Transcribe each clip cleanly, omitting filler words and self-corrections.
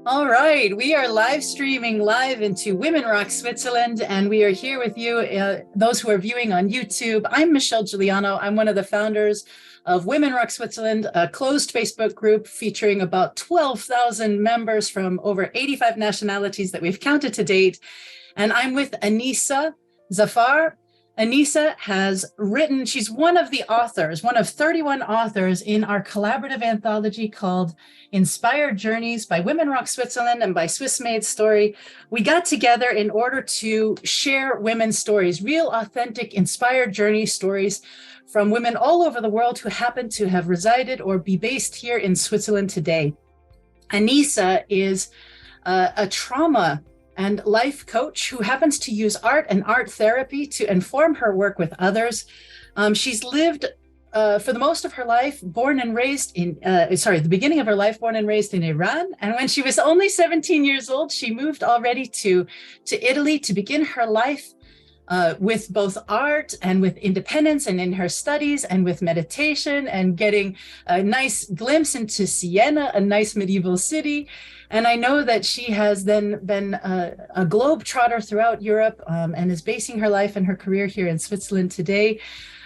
All right, we are live streaming live into Women Rock Switzerland, and we are here with you, those who are viewing on YouTube. I'm Michelle Guiliano. I'm one of the founders of Women Rock Switzerland, a closed Facebook group featuring about 12,000 members from over 85 nationalities that we've counted to date. And I'm with Anisa Zafar. Anisa has written, she's one of the authors, one of 31 authors in our collaborative anthology called Inspired Journeys by Women Rock Switzerland and by Swiss Made Story. We got together in order to share women's stories, real, authentic, inspired journey stories from women all over the world who happen to have resided or be based here in Switzerland today. Anisa is a trauma and life coach who happens to use art and art therapy to inform her work with others. She's lived for the most of her life, the beginning of her life, born and raised in Iran. And when she was only 17 years old, she moved already to Italy to begin her life with both art and with independence and in her studies and with meditation and getting a nice glimpse into Siena, a nice medieval city. And I know that she has then been a globetrotter throughout Europe and is basing her life and her career here in Switzerland today.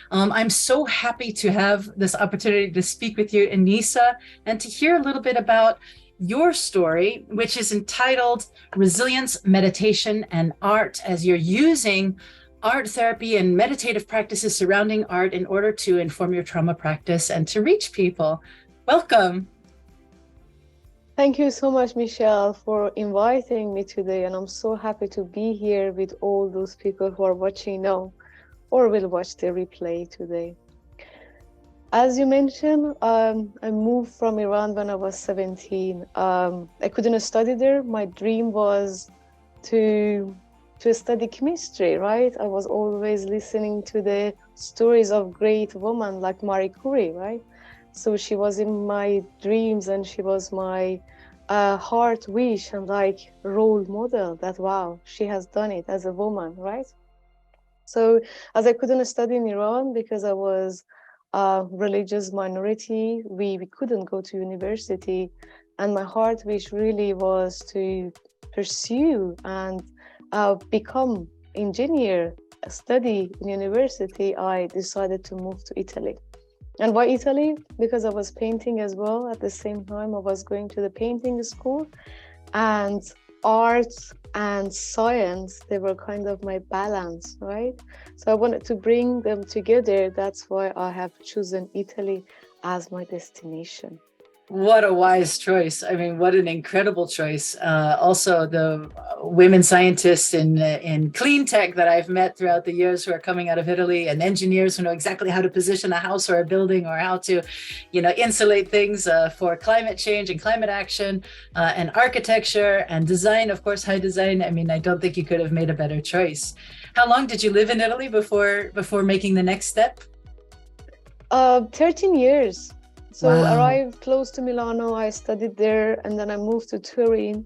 I'm so happy to have this opportunity to speak with you, Anisa, and to hear a little bit about your story, which is entitled Resilience, Meditation, and Art, as you're using art therapy and meditative practices surrounding art in order to inform your trauma practice and to reach people. Welcome. Thank you so much, Michelle, for inviting me today. And I'm so happy to be here with all those people who are watching now or will watch the replay today. As you mentioned, I moved from Iran when I was 17. I couldn't study there. My dream was to study chemistry, right? I was always listening to the stories of great women like Marie Curie, right? So she was in my dreams and she was my heart wish and like role model that, wow, she has done it as a woman, right? So as I couldn't study in Iran because I was a religious minority, we couldn't go to university. And my heart wish really was to pursue and become engineer, study in university. I decided to move to Italy. And why Italy? Because I was painting as well. At the same time, I was going to the painting school, and art and science, they were kind of my balance, right? So I wanted to bring them together. That's why I have chosen Italy as my destination. What a wise choice. I mean, what an incredible choice. Also, the women scientists in clean tech that I've met throughout the years who are coming out of Italy, and engineers who know exactly how to position a house or a building or how to, insulate things for climate change and climate action, and architecture and design, of course, high design. I mean, I don't think you could have made a better choice. How long did you live in Italy before making the next step? 13 years. So Wow. arrived close to Milano, I studied there, and then I moved to Turin,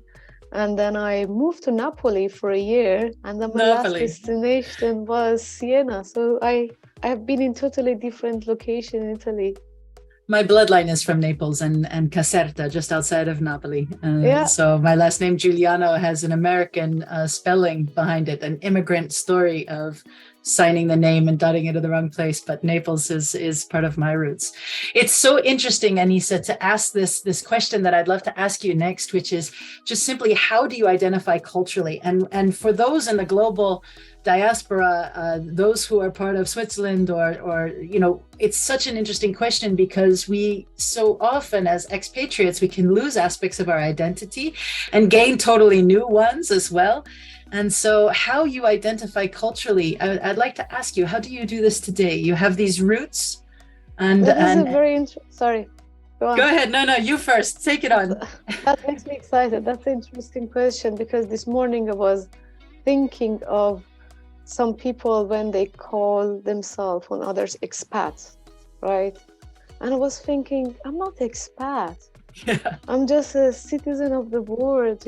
and then I moved to Napoli for a year, and then my last destination was Siena. So I have been in totally different location in Italy. My bloodline is from Naples and Caserta, just outside of Napoli. Yeah. So my last name, Guiliano, has an American spelling behind it, an immigrant story of signing the name and dotting it in the wrong place. But Naples is part of my roots. It's so interesting, Anisa, to ask this question that I'd love to ask you next, which is just simply, how do you identify culturally? And for those in the global diaspora, those who are part of Switzerland or it's such an interesting question because we so often as expatriates, we can lose aspects of our identity and gain totally new ones as well. And so how you identify culturally, I'd like to ask you, how do you do this today? You have these roots and... That is a very sorry. Go ahead. No, you first. Take it on. That makes me excited. That's an interesting question because this morning I was thinking of some people when they call themselves on others expats, right? And I was thinking, I'm not expat. Yeah. I'm just a citizen of the world,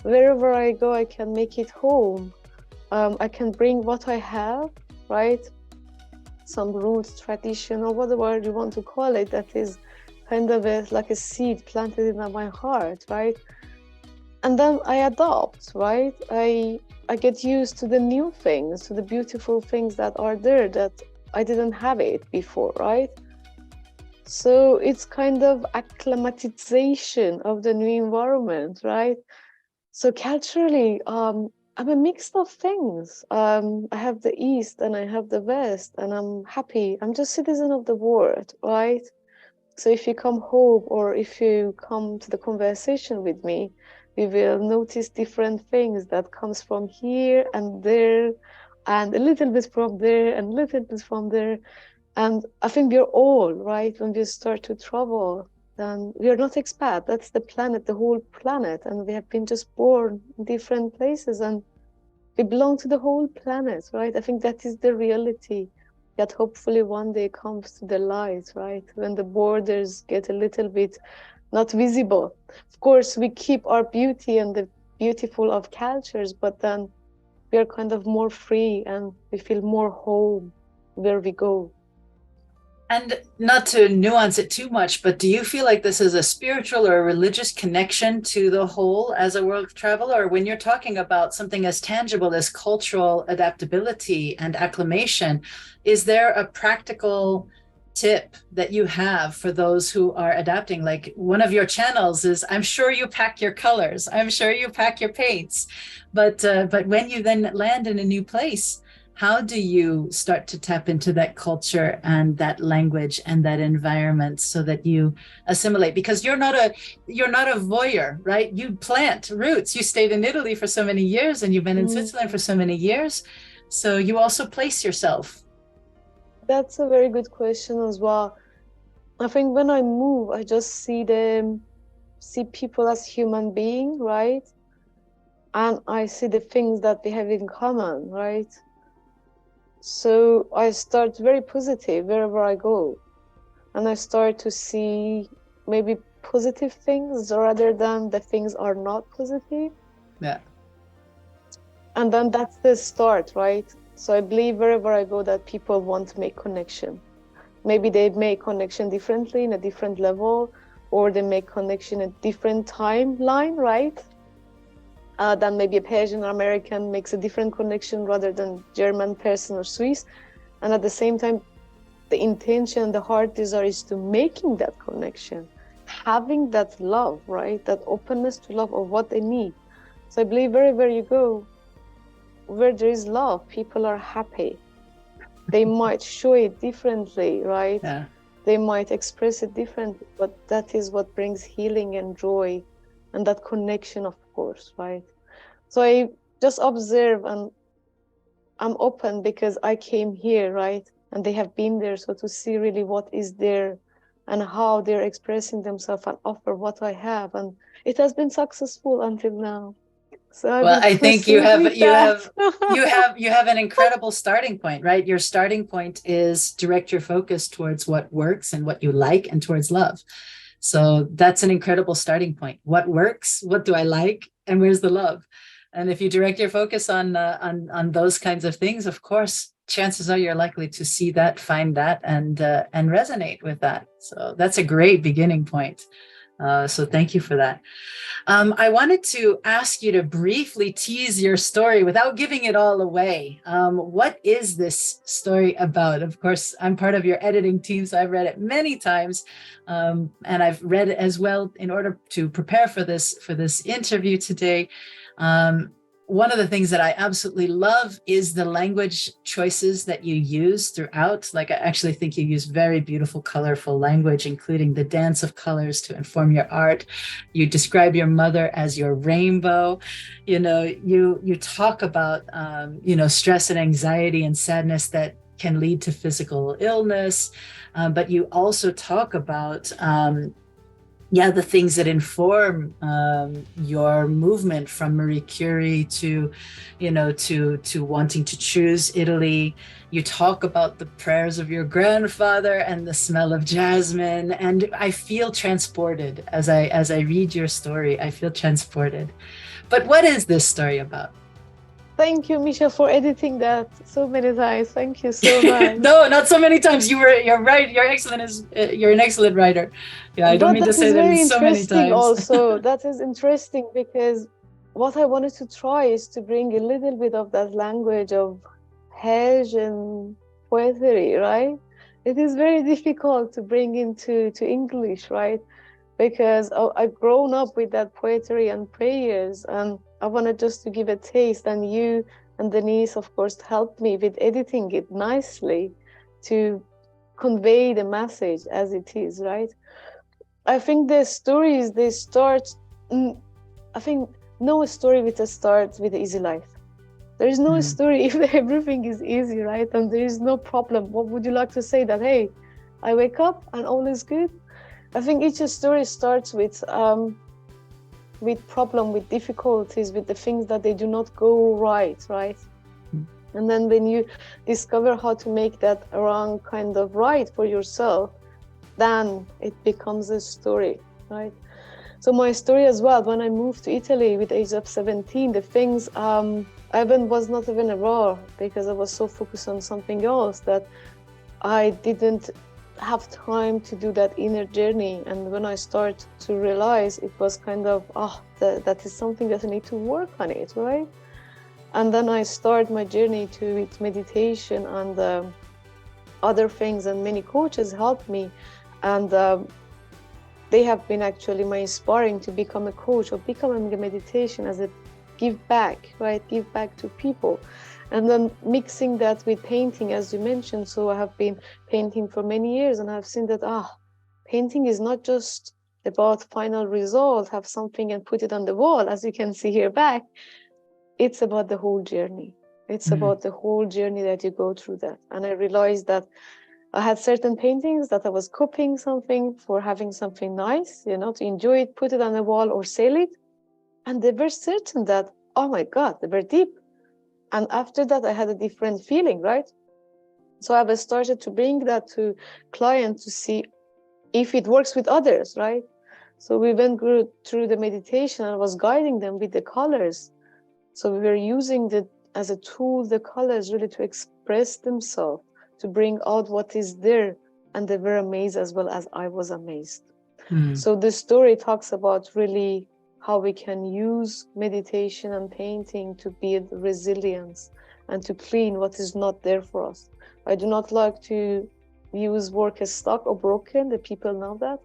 Wherever I go, I can make it home. I can bring what I have, right? Some roots, tradition, or whatever you want to call it, that is kind of like a seed planted in my heart, right? and then I adapt, right? I get used to the new things, to the beautiful things that are there that I didn't have it before, right? So it's kind of acclimatization of the new environment, right? So culturally, I'm a mix of things. I have the East and I have the West, and I'm happy. I'm just citizen of the world, right? So if you come home or if you come to the conversation with me, we will notice different things that comes from here and there, and a little bit from there and a little bit from there. And I think we're all, right, when we start to travel, then we are not expat. That's the planet, the whole planet. And we have been just born in different places and we belong to the whole planet, right? I think that is the reality that hopefully one day comes to the light, right? When the borders get a little bit not visible. Of course, we keep our beauty and the beautiful of cultures, but then we are kind of more free and we feel more home where we go. And not to nuance it too much, but do you feel like this is a spiritual or a religious connection to the whole as a world traveler? Or when you're talking about something as tangible as cultural adaptability and acclimation, is there a practical tip that you have for those who are adapting? Like one of your channels is, I'm sure you pack your colors, I'm sure you pack your paints, but when you then land in a new place, how do you start to tap into that culture and that language and that environment so that you assimilate? Because you're not a voyeur, right? You plant roots. You stayed in Italy for so many years and you've been in Switzerland for so many years. So you also place yourself. That's a very good question as well. I think when I move, I just see people as human being, right? And I see the things that we have in common, right? So I start very positive wherever I go. And I start to see maybe positive things rather than the things are not positive. Yeah. And then that's the start, right? So I believe wherever I go that people want to make connection. Maybe they make connection differently in a different level, or they make connection in a different timeline, right? Then maybe a Persian or American makes a different connection rather than German person or Swiss. And at the same time, the intention, the heart desire is to making that connection, having that love, right? That openness to love of what they need. So I believe wherever you go, where there is love, people are happy. They might show it differently, right? Yeah. They might express it differently, but that is what brings healing and joy and that connection, of course, right? So I just observe and I'm open because I came here, right? And they have been there. So to see really what is there and how they're expressing themselves and offer what I have. And it has been successful until now. So I Well, will I think you proceed have with you that. have you have an incredible starting point, right? Your starting point is direct your focus towards what works and what you like and towards love. So that's an incredible starting point. What works? What do I like? And where's the love? And if you direct your focus on those kinds of things, of course, chances are you're likely to see that, find that, and resonate with that. So that's a great beginning point. So thank you for that. I wanted to ask you to briefly tease your story without giving it all away. What is this story about? Of course, I'm part of your editing team, so I've read it many times, and I've read it as well in order to prepare for this interview today. One of the things that I absolutely love is the language choices that you use throughout. Like, I actually think you use very beautiful, colorful language, including the dance of colors to inform your art. You describe your mother as your rainbow. You talk about, stress and anxiety and sadness that can lead to physical illness. But you also talk about, the things that inform your movement from Marie Curie to wanting to choose Italy. You talk about the prayers of your grandfather and the smell of jasmine, and I feel transported as I read your story. I feel transported. But what is this story about? Thank you, Misha, for editing that so many times. Thank you so much. No, not so many times. You're right. You're an excellent writer. Yeah, I don't But mean to that say is that very so many interesting times. also. That is interesting because what I wanted to try is to bring a little bit of that language of Persian poetry, right? It is very difficult to bring into English, right? Because I've grown up with that poetry and prayers, and I wanted just to give a taste. And you and Denise, of course, helped me with editing it nicely to convey the message as it is, right? I think the stories, they start, I think no story with a start with an easy life. There is no story if everything is easy, right? And there is no problem. What would you like to say that, hey, I wake up and all is good? I think each story starts with problem, with difficulties, with the things that they do not go right? And then when you discover how to make that wrong kind of right for yourself, then it becomes a story, right? So my story as well, when I moved to Italy with age of 17, the things I was not even aware, because I was so focused on something else that I didn't have time to do that inner journey. And when I start to realize, it was kind of, that is something that I need to work on it, right? And then I start my journey with meditation and other things, and many coaches helped me. And they have been actually my inspiring to become a coach or becoming a meditation as a give back, right? Give back to people. And then mixing that with painting, as you mentioned. So I have been painting for many years, and I've seen that, painting is not just about final result, have something and put it on the wall, as you can see here back. It's about the whole journey. It's about the whole journey that you go through that. And I realized that I had certain paintings that I was copying something for having something nice, to enjoy it, put it on the wall or sell it. And they were certain that, oh my God, they were deep. And after that, I had a different feeling, right? So I was started to bring that to clients to see if it works with others, right? So we went through the meditation and I was guiding them with the colors. So we were using as a tool, the colors really to express themselves, to bring out what is there. And they were amazed as well as I was amazed. So the story talks about really how we can use meditation and painting to build resilience and to clean what is not there for us. I do not like to use work as stuck or broken. The people know that.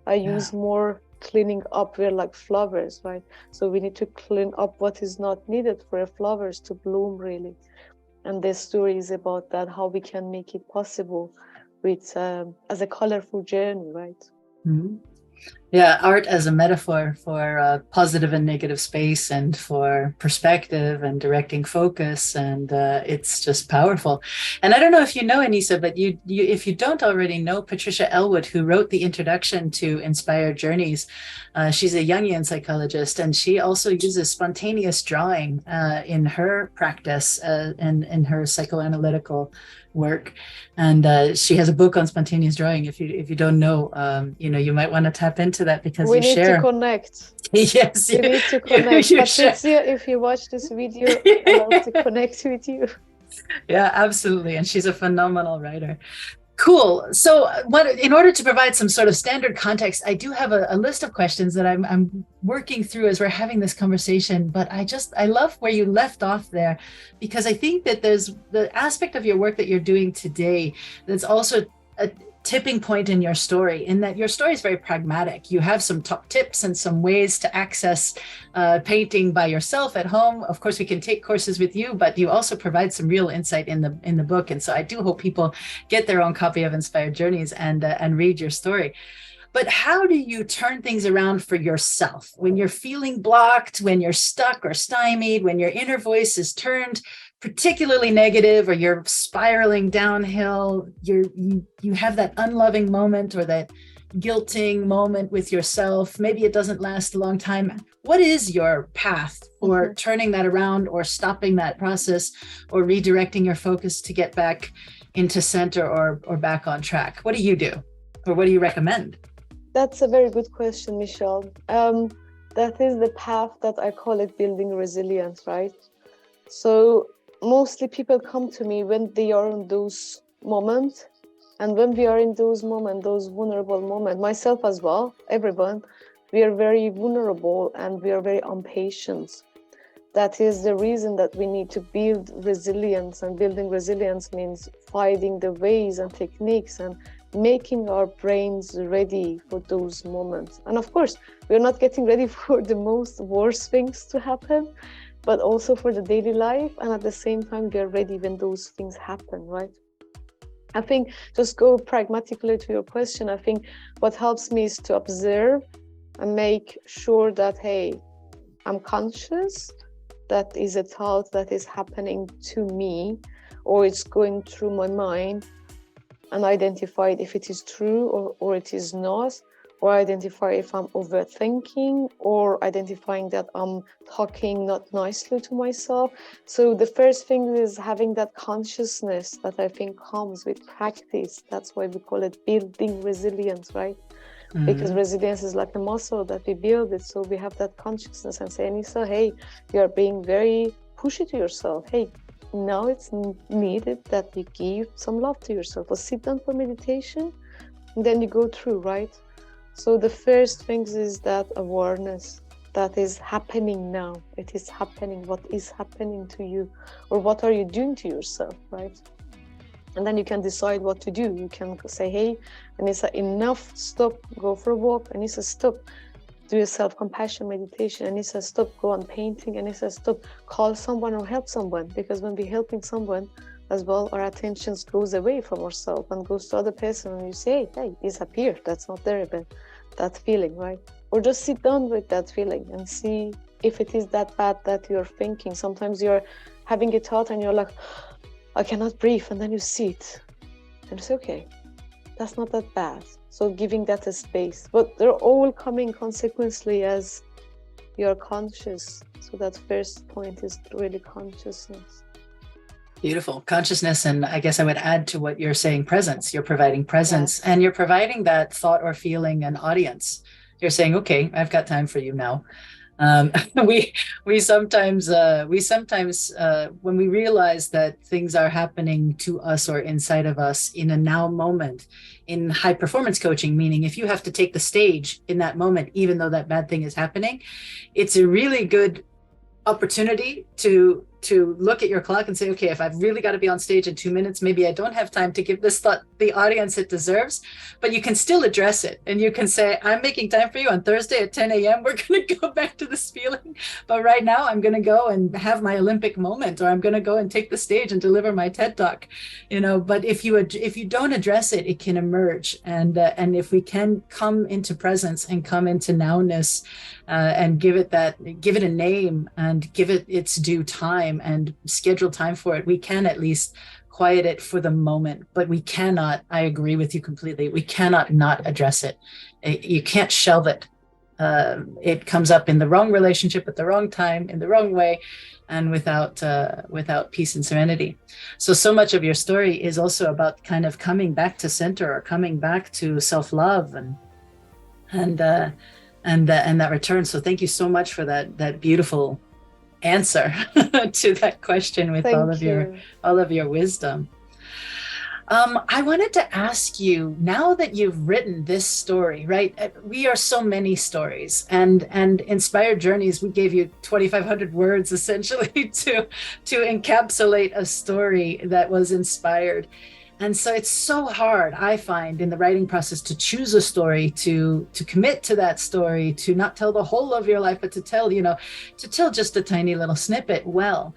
I use more cleaning up. We're like flowers, right? So we need to clean up what is not needed for flowers to bloom, really. And this story is about that, how we can make it possible with as a colorful journey, right? Yeah, art as a metaphor for positive and negative space and for perspective and directing focus, and it's just powerful. And I don't know if you know, Anisa, but you if you don't already know Patricia Elwood, who wrote the introduction to Inspired Journeys, she's a Jungian psychologist, and she also uses spontaneous drawing in her practice and in her psychoanalytical work. And she has a book on spontaneous drawing. If you don't know, you might want to tap into that, because we you need share. to connect. Yes, we need to connect. Patricia, if you watch this video, I'd love to connect with you. Yeah, absolutely. And she's a phenomenal writer. Cool. So in order to provide some sort of standard context, I do have a list of questions that I'm working through as we're having this conversation, but I love where you left off there, because I think that there's the aspect of your work that you're doing today that's also a tipping point in your story, in that your story is very pragmatic. You have some top tips and some ways to access painting by yourself at home. Of course, we can take courses with you, but you also provide some real insight in the book. And so I do hope people get their own copy of Inspired Journeys and read your story. But how do you turn things around for yourself when you're feeling blocked, when you're stuck or stymied, when your inner voice is turned particularly negative, or you're spiraling downhill, you have that unloving moment or that guilting moment with yourself? Maybe it doesn't last a long time. What is your path for turning that around, or stopping that process, or redirecting your focus to get back into center or back on track? What do you do, or what do you recommend? That's a very good question, Michelle. That is the path that I call it building resilience, right? So mostly people come to me when they are in those moments. And when we are in those moments, those vulnerable moments, myself as well, everyone, we are very vulnerable and we are very impatient. that is the reason that we need to build resilience, and building resilience means finding the ways and techniques and making our brains ready for those moments. And of course, we're not getting ready for the most worst things to happen, but also for the daily life. And at the same time, we are ready when those things happen, right? I think, just go pragmatically to your question, I think what helps me is to observe and make sure that, hey, I'm conscious that is a thought that is happening to me, or it's going through my mind, and identify if it is true or it is not, or identify if I'm overthinking, or identifying that I'm talking not nicely to myself. So the first thing is having that consciousness that I think comes with practice. That's why we call it building resilience, right? Because resilience is like a muscle that we build it. So we have that consciousness and say, Anisa, hey, you're being very pushy to yourself. Hey, now it's needed that you give some love to yourself. Or sit down for meditation, and then you go through, right? So the first thing is that awareness that is happening now. It is happening. What is happening to you? Or what are you doing to yourself, right? And then you can decide what to do. You can say, hey, Anisa, enough, stop, go for a walk. Anisa, stop, do a self-compassion meditation. Anisa, stop, go on painting. Anisa, stop, call someone or help someone. Because when we're helping someone as well, our attention goes away from ourselves and goes to other person, and you say, hey, disappear. That's not there, but that feeling, right? Or just sit down with that feeling and see if it is that bad that you're thinking. Sometimes you're having a thought and you're like, I cannot breathe, and then you see it and it's okay, that's not that bad. So giving that a space, but they're all coming consequently as you're conscious. So that first point is really consciousness. Beautiful. Consciousness. And I guess I would add to what you're saying, presence. You're providing presence, and you're providing that thought or feeling an audience. You're saying, okay, I've got time for you now. We sometimes when we realize that things are happening to us or inside of us in a now moment, in high performance coaching, meaning if you have to take the stage in that moment, even though that bad thing is happening, it's a really good opportunity to look at your clock and say, okay, if I've really got to be on stage in 2 minutes, maybe I don't have time to give this thought the audience it deserves, but you can still address it. And you can say, I'm making time for you on Thursday at 10 a.m. We're going to go back to this feeling. But right now I'm going to go and have my Olympic moment, or I'm going to go and take the stage and deliver my TED Talk, but if you don't address it, it can emerge. And if we can come into presence and come into nowness, and give it a name and give it its due time and schedule time for it, we can at least quiet it for the moment. But we cannot, I agree with you completely, we cannot not address it. You can't shelve it. It comes up in the wrong relationship at the wrong time, in the wrong way, and without peace and serenity. So much of your story is also about kind of coming back to center, or coming back to self-love and that return. So thank you so much for that beautiful answer to that question with all of your wisdom. I wanted to ask you, now that you've written this story, right? We are so many stories, and Inspired Journeys, we gave you 2,500 words essentially to encapsulate a story that was inspired. And so it's so hard, I find, in the writing process to choose a story, to commit to that story, to not tell the whole of your life, but to tell just a tiny little snippet well.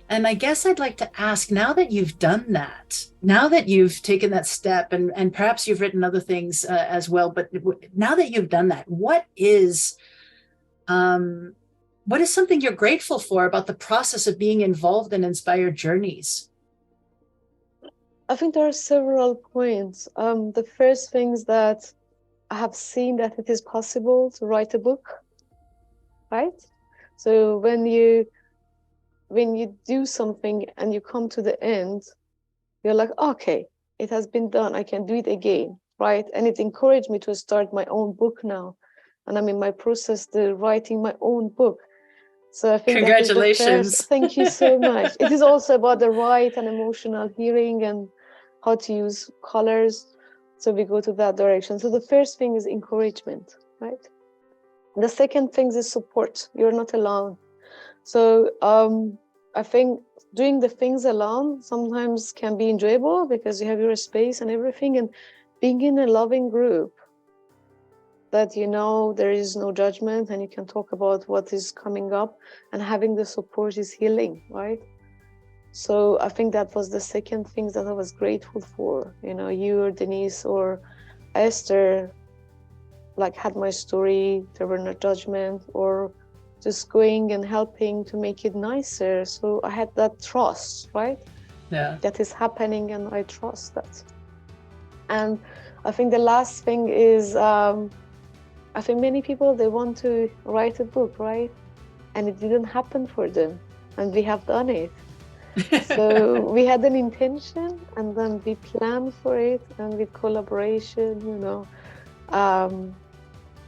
And I guess I'd like to ask, now that you've done that, now that you've taken that step, and perhaps you've written other things as well, but now that you've done that, what is something you're grateful for about the process of being involved in Inspired Journeys? I think there are several points. The first thing is that I have seen that it is possible to write a book, right? So when you do something and you come to the end, you're like, okay, it has been done. I can do it again, right? And it encouraged me to start my own book now. And I'm in my process to writing my own book. So I think congratulations. Thank you so much. It is also about the right and emotional hearing and how to use colors. So we go to that direction. So the first thing is encouragement, right? The second thing is support. You're not alone. So I think doing the things alone sometimes can be enjoyable because you have your space and everything, and being in a loving group that there is no judgment and you can talk about what is coming up, and having the support is healing, right? So I think that was the second thing that I was grateful for. You or Denise or Esther like had my story, there were no judgment, or just going and helping to make it nicer. So I had that trust, right? Yeah. That is happening, and I trust that. And I think the last thing is, I think many people, they want to write a book, right? And it didn't happen for them, and we have done it. So we had an intention, and then we planned for it, and with collaboration,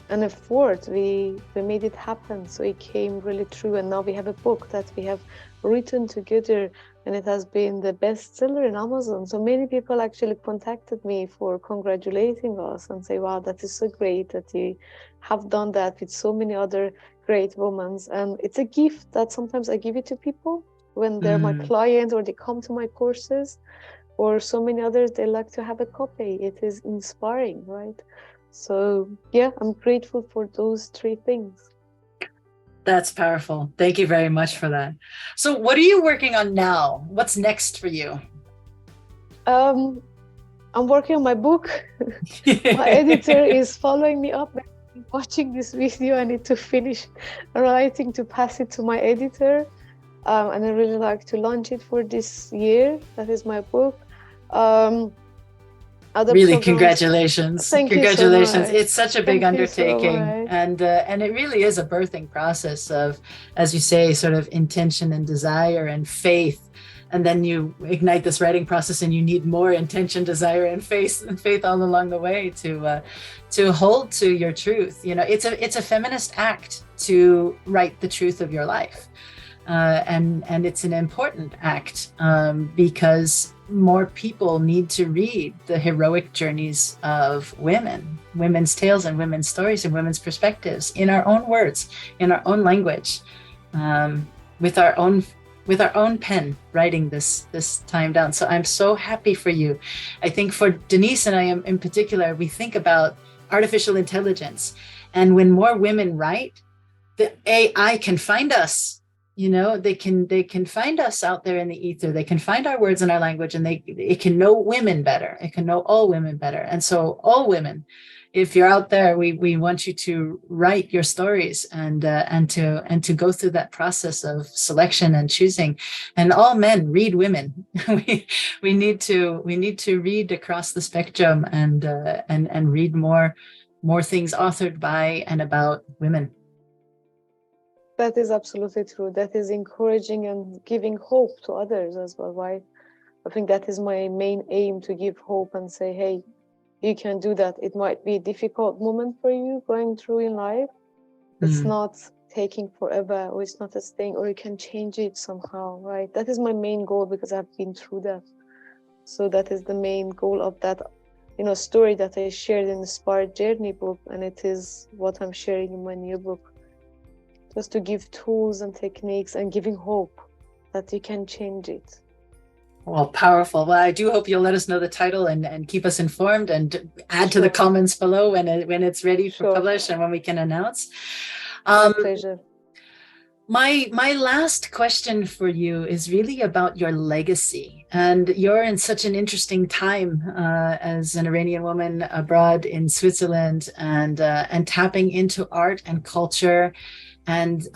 an effort, we made it happen. So it came really true, and now we have a book that we have written together, and it has been the bestseller in Amazon. So many people actually contacted me for congratulating us and say, wow, that is so great that you have done that with so many other great women. And it's a gift that sometimes I give it to people when they're my client, or they come to my courses, or so many others, they like to have a copy. It is inspiring, right? So yeah, I'm grateful for those three things. That's powerful. Thank you very much for that. So what are you working on now? What's next for you? I'm working on my book. My editor is following me up, watching this video. I need to finish writing to pass it to my editor. And I really like to launch it for this year. That is my book. Really, congratulations. Thank congratulations. You so much. It's such a big undertaking. And it really is a birthing process of, as you say, sort of intention and desire and faith. And then you ignite this writing process, and you need more intention, desire, and faith all along the way to hold to your truth. It's a feminist act to write the truth of your life. And it's an important act because more people need to read the heroic journeys of women's tales and women's stories and women's perspectives in our own words, in our own language, with our own pen, writing this time down. So I'm so happy for you. I think for Denise and I in particular, we think about artificial intelligence, and when more women write, the AI can find us. They can find us out there in the ether. They can find our words and our language, and it can know women better. It can know all women better. And so all women, if you're out there, we want you to write your stories and to go through that process of selection and choosing. And all men, read women. we need to read across the spectrum and read more things authored by and about women. That is absolutely true. That is encouraging and giving hope to others as well, right? I think that is my main aim, to give hope and say, hey, you can do that. It might be a difficult moment for you going through in life. It's not taking forever, or it's not a thing, or you can change it somehow, right? That is my main goal, because I've been through that. So that is the main goal of that, story that I shared in the Inspired Journey book. And it is what I'm sharing in my new book. Just to give tools and techniques and giving hope that you can change it. Well, powerful. Well, I do hope you'll let us know the title and keep us informed, and add to the comments below when it's ready for publish and when we can announce. My pleasure. My last question for you is really about your legacy. And you're in such an interesting time as an Iranian woman abroad in Switzerland, and tapping into art and culture, and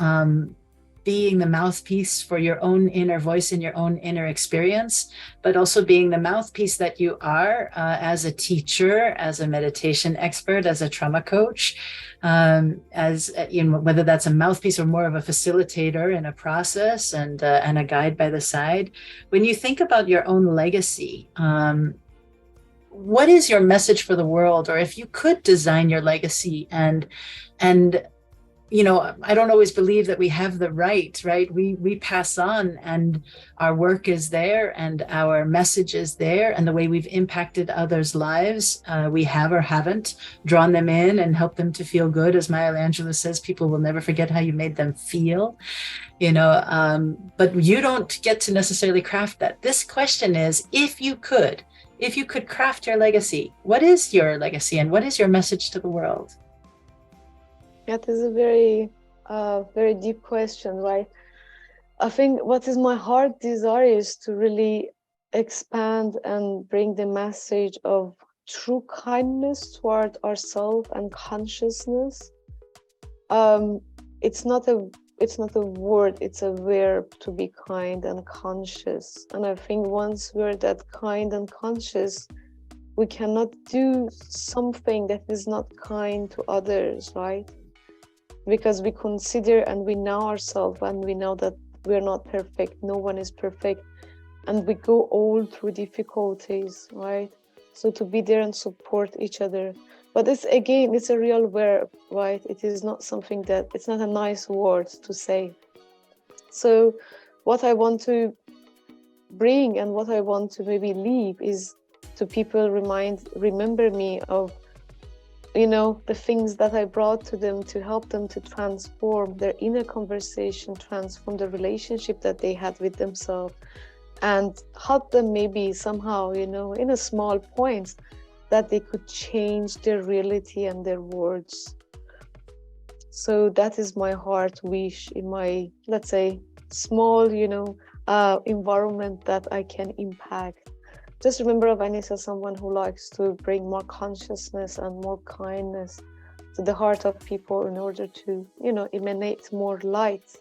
being the mouthpiece for your own inner voice and your own inner experience, but also being the mouthpiece that you are as a teacher, as a meditation expert, as a trauma coach, as whether that's a mouthpiece or more of a facilitator in a process, and a guide by the side. When you think about your own legacy, what is your message for the world? Or if you could design your legacy and I don't always believe that we have the right? We pass on, and our work is there, and our message is there, and the way we've impacted others' lives, we have or haven't drawn them in and helped them to feel good. As Maya Angelou says, people will never forget how you made them feel, but you don't get to necessarily craft that. This question is, if you could craft your legacy, what is your legacy and what is your message to the world? That is a very deep question, right? I think what is my heart desire is to really expand and bring the message of true kindness toward ourselves and consciousness. It's not a word, it's a verb, to be kind and conscious. And I think once we're that kind and conscious, we cannot do something that is not kind to others, right? Because we consider and we know ourselves, and we know that we're not perfect, no one is perfect, and we go all through difficulties, right? So to be there and support each other. But it's a real verb, right? It is not something it's not a nice word to say. So what I want to bring and what I want to maybe leave is to people remember me of the things that I brought to them to help them to transform their inner conversation, transform the relationship that they had with themselves, and help them maybe somehow, in a small points, that they could change their reality and their words. So that is my heart wish in my, let's say, small, environment that I can impact. Just remember of Anisa, someone who likes to bring more consciousness and more kindness to the heart of people in order to, emanate more light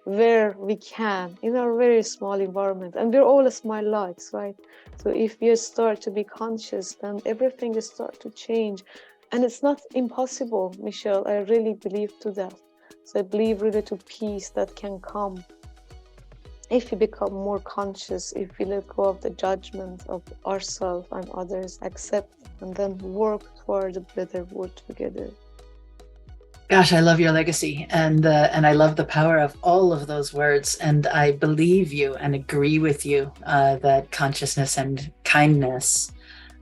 where we can in our very small environment. And we're all small lights, right? So if you start to be conscious, then everything will start to change. And it's not impossible, Michelle. I really believe to that. So I believe really to peace that can come if we become more conscious, if we let go of the judgment of ourselves and others, accept, and then work toward a better world together. Gosh, I love your legacy, and I love the power of all of those words. And I believe you and agree with you that consciousness and kindness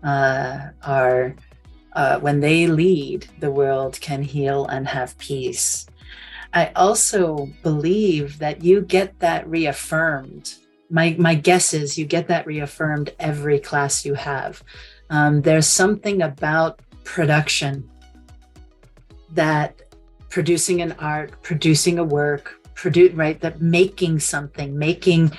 are when they lead, the world can heal and have peace. I also believe that you get that reaffirmed. My guess is you get that reaffirmed every class you have. There's something about production, that producing an art, producing a work, that making something, making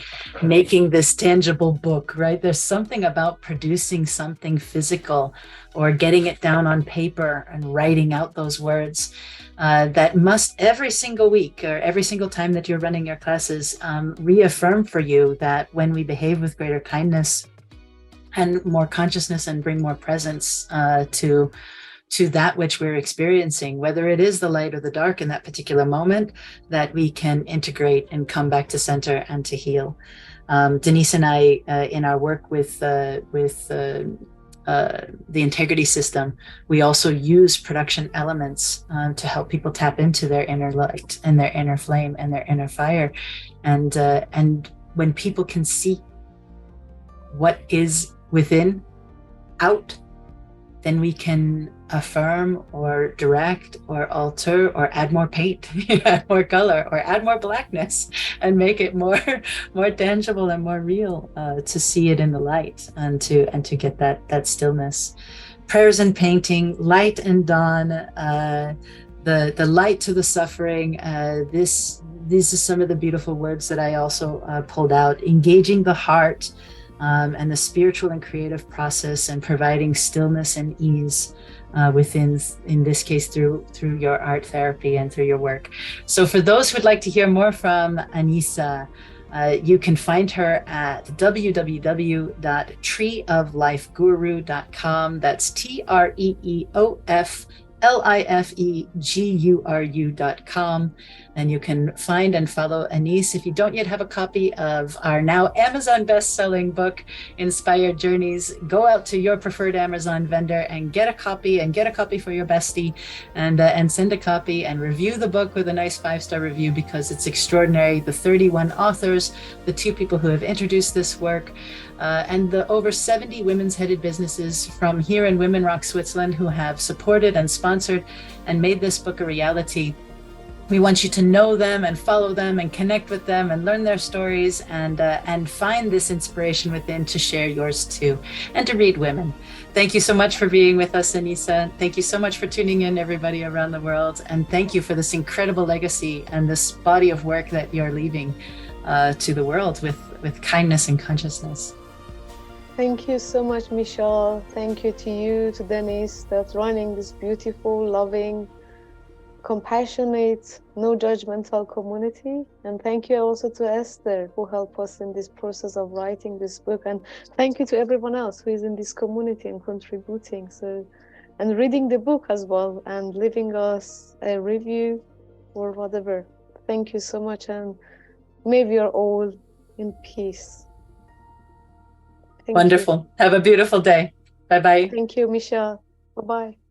this tangible book, right? There's something about producing something physical or getting it down on paper and writing out those words that must every single week or every single time that you're running your classes reaffirm for you that when we behave with greater kindness and more consciousness and bring more presence to that which we're experiencing, whether it is the light or the dark in that particular moment, that we can integrate and come back to center and to heal. Denise and I, in our work with the integrity system, we also use production elements to help people tap into their inner light and their inner flame and their inner fire. And when people can see what is within out, then we can affirm or direct or alter or add more paint, add more color or add more blackness, and make it more tangible and more real, to see it in the light and to get that stillness. Prayers and painting, light and dawn, the light to the suffering. These are some of the beautiful words that I also pulled out. Engaging the heart and the spiritual and creative process, and providing stillness and ease within, in this case, through your art therapy and through your work. So for those who would like to hear more from Anisa, you can find her at www.treeoflifeguru.com. That's TreeofLifeguru.com. And you can find and follow Anise. If you don't yet have a copy of our now Amazon best-selling book, Inspired Journeys, go out to your preferred Amazon vendor and get a copy, and get a copy for your bestie, and send a copy and review the book with a nice 5-star review, because it's extraordinary. The 31 authors, the 2 people who have introduced this work, and the over 70 women's headed businesses from here in Women Rock Switzerland who have supported and sponsored and made this book a reality. We want you to know them and follow them and connect with them and learn their stories, and find this inspiration within to share yours too, and to read women. Thank you so much for being with us, Anisa. Thank you so much for tuning in, everybody around the world. And thank you for this incredible legacy and this body of work that you're leaving to the world with kindness and consciousness. Thank you so much, Michelle. Thank you to you, to Denise, that's running this beautiful, loving, compassionate, no judgmental community. And thank you also to Esther, who helped us in this process of writing this book. And thank you to everyone else who is in this community and contributing, and reading the book as well, and leaving us a review or whatever. Thank you so much, and may we are all in peace. Wonderful. Have a beautiful day. Bye-bye. Thank you, Michelle. Bye-bye.